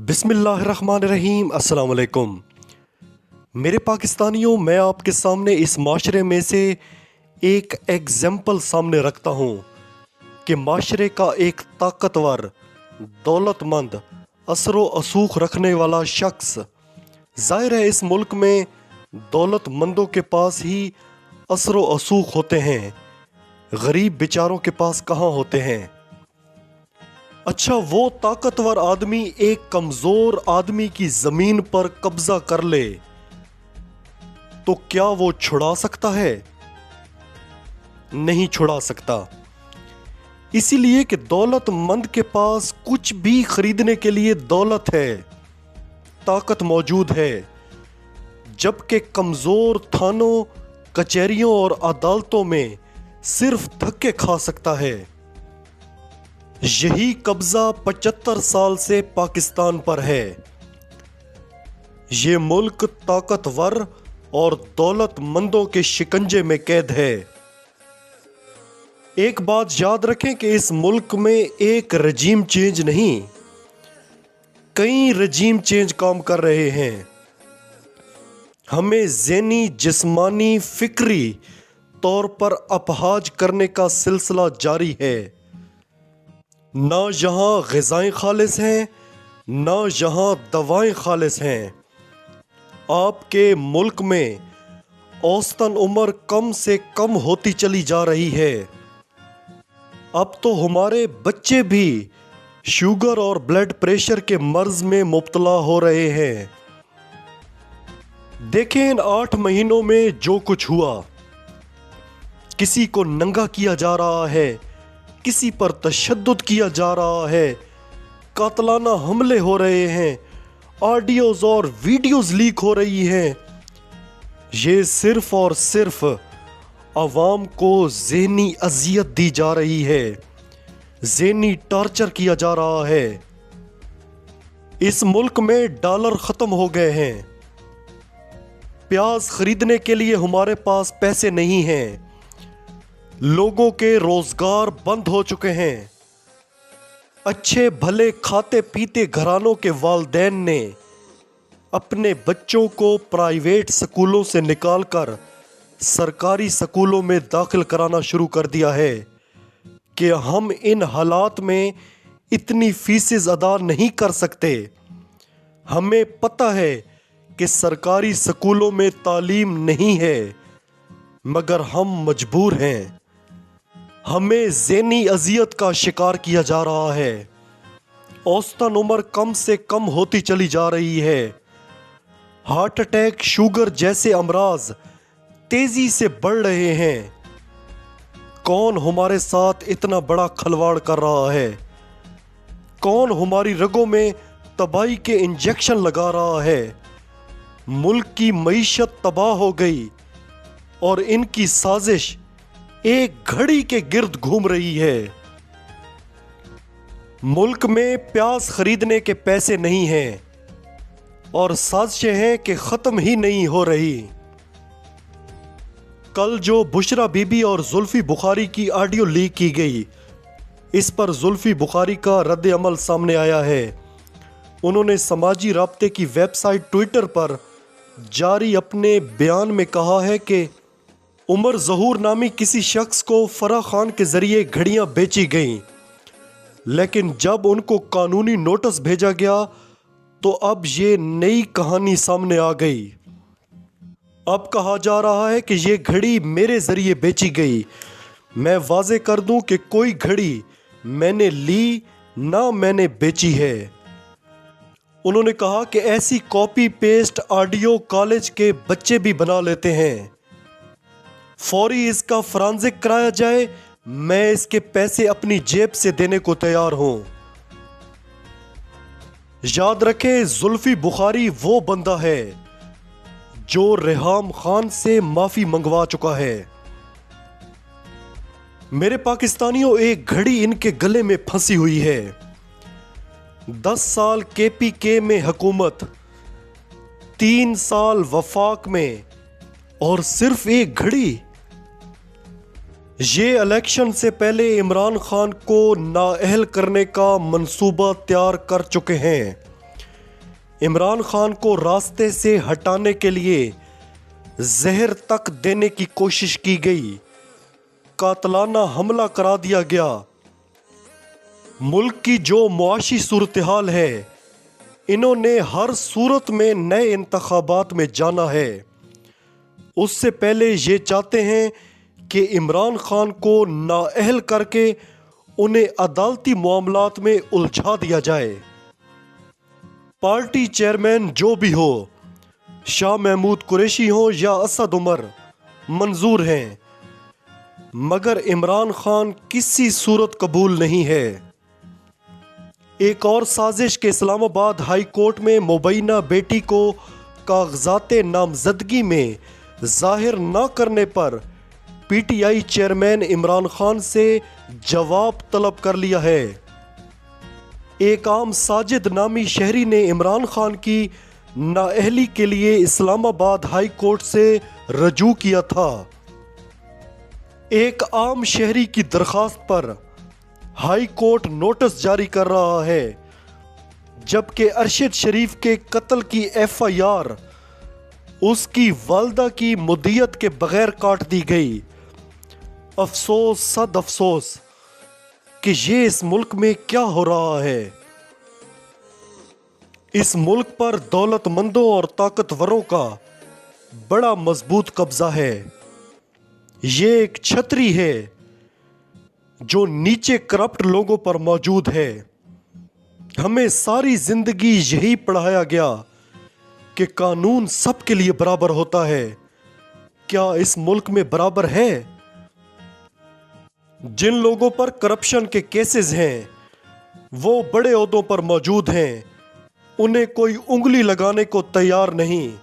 बिस्मिल्लाहिर्रहमानिर्रहीम। अस्सलाम वालेकुम। मेरे पाकिस्तानियों, मैं आपके सामने इस माशरे में से एक एग्जाम्पल सामने रखता हूँ कि माशरे का एक ताकतवर, दौलतमंद, असरो असूख रखने वाला शख्स, ज़ाहिर है इस मुल्क में दौलतमंदों के पास ही असरो असूख होते हैं, गरीब बेचारों के पास कहाँ होते हैं। अच्छा, वो ताकतवर आदमी एक कमजोर आदमी की जमीन पर कब्जा कर ले तो क्या वो छुड़ा सकता है? नहीं छुड़ा सकता। इसीलिए कि दौलतमंद के पास कुछ भी खरीदने के लिए दौलत है, ताकत मौजूद है, जबकि कमजोर थानों, कचहरियों और अदालतों में सिर्फ धक्के खा सकता है। यही कब्जा 75 साल से पाकिस्तान पर है। ये मुल्क ताकतवर और दौलतमंदों के शिकंजे में कैद है। एक बात याद रखें कि इस मुल्क में एक रजीम चेंज नहीं, कई रजीम चेंज काम कर रहे हैं। हमें ज़हनी, जिस्मानी, फिक्री तौर पर अपहाज करने का सिलसिला जारी है। ना यहाँ ग़िज़ाएं खालिस हैं, ना यहाँ दवाएं खालिस हैं। आपके मुल्क में औसतन उम्र कम से कम होती चली जा रही है। अब तो हमारे बच्चे भी शुगर और ब्लड प्रेशर के मर्ज में मुब्तला हो रहे हैं। देखें इन 8 महीनों में जो कुछ हुआ, किसी को नंगा किया जा रहा है, किसी पर तशद्दुद किया जा रहा है, कातलाना हमले हो रहे हैं, ऑडियोज और वीडियोस लीक हो रही हैं। ये सिर्फ और सिर्फ अवाम को ज़हनी अजियत दी जा रही है, ज़हनी टॉर्चर किया जा रहा है। इस मुल्क में डॉलर ख़त्म हो गए हैं। प्याज खरीदने के लिए हमारे पास पैसे नहीं हैं। लोगों के रोजगार बंद हो चुके हैं। अच्छे भले खाते पीते घरानों के वालिदैन ने अपने बच्चों को प्राइवेट स्कूलों से निकालकर सरकारी स्कूलों में दाखिल कराना शुरू कर दिया है कि हम इन हालात में इतनी फीसें अदा नहीं कर सकते। हमें पता है कि सरकारी स्कूलों में तालीम नहीं है, मगर हम मजबूर हैं। हमें ज़हनी अजियत का शिकार किया जा रहा है। औसतन उम्र कम से कम होती चली जा रही है। हार्ट अटैक, शुगर जैसे अमराज तेजी से बढ़ रहे हैं। कौन हमारे साथ इतना बड़ा खिलवाड़ कर रहा है? कौन हमारी रगों में तबाही के इंजेक्शन लगा रहा है? मुल्क की मईशत तबाह हो गई और इनकी साजिश एक घड़ी के गिर्द घूम रही है। मुल्क में प्याज खरीदने के पैसे नहीं हैं और साजिशें हैं कि ख़त्म ही नहीं हो रही। कल जो बुशरा बीबी और जुल्फी बुखारी की ऑडियो लीक की गई, इस पर जुल्फी बुखारी का रद्द अमल सामने आया है। उन्होंने समाजी राब्ते की वेबसाइट ट्विटर पर जारी अपने बयान में कहा है कि उमर ज़हूर नामी किसी शख्स को फराह खान के ज़रिए घड़ियां बेची गईं, लेकिन जब उनको कानूनी नोटिस भेजा गया तो अब ये नई कहानी सामने आ गई। अब कहा जा रहा है कि ये घड़ी मेरे ज़रिए बेची गई। मैं वाज़े कर दूं कि कोई घड़ी मैंने ली ना मैंने बेची है। उन्होंने कहा कि ऐसी कॉपी पेस्ट ऑडियो कॉलेज के बच्चे भी बना लेते हैं। फौरी इसका फॉरेंसिक कराया जाए, मैं इसके पैसे अपनी जेब से देने को तैयार हूं। याद रखें, जुल्फी बुखारी वो बंदा है जो रेहाम खान से माफी मंगवा चुका है। मेरे पाकिस्तानियों, एक घड़ी इनके गले में फंसी हुई है। 10 साल KPK में हुकूमत, 3 साल वफाक में, और सिर्फ एक घड़ी। ये इलेक्शन से पहले इमरान खान को नाअहल करने का मंसूबा तैयार कर चुके हैं। عمران خان کو راستے سے ہٹانے کے لیے زہر تک دینے کی کوشش کی گئی، قاتلانہ حملہ کرا دیا گیا۔ ملک کی جو معاشی صورتحال ہے، انہوں نے ہر صورت میں نئے انتخابات میں جانا ہے۔ اس سے پہلے یہ چاہتے ہیں کہ عمران خان کو نااہل کر کے انہیں عدالتی معاملات میں الجھا دیا جائے۔ پارٹی چیئرمین جو بھی ہو، شاہ محمود قریشی ہوں یا اسد عمر، منظور ہیں، مگر عمران خان کسی صورت قبول نہیں ہے۔ ایک اور سازش کے اسلام آباد ہائی کورٹ میں مبینہ بیٹی کو کاغذات نامزدگی میں ظاہر نہ کرنے پر P T I chairman Imran Khan سے جواب طلب کر لیا ہے۔ ایک عام ساجد نامی شہری نے عمران خان کی نااہلی کے لیے اسلام آباد ہائی کورٹ سے رجوع کیا تھا۔ ایک عام شہری کی درخواست پر ہائی کورٹ نوٹس جاری کر رہا ہے، جبکہ ارشد شریف کے قتل کی ایف آئی آر اس کی والدہ کی مدیت کے بغیر کاٹ دی گئی۔ افسوس صد افسوس کہ یہ اس ملک میں کیا ہو رہا ہے۔ اس ملک پر دولت مندوں اور طاقتوروں کا بڑا مضبوط قبضہ ہے۔ یہ ایک چھتری ہے جو نیچے کرپٹ لوگوں پر موجود ہے۔ ہمیں ساری زندگی یہی پڑھایا گیا کہ قانون سب کے لیے برابر ہوتا ہے۔ کیا اس ملک میں برابر ہے؟ جن لوگوں پر کرپشن کے کیسز ہیں وہ بڑے عہدوں پر موجود ہیں، انہیں کوئی انگلی لگانے کو تیار نہیں۔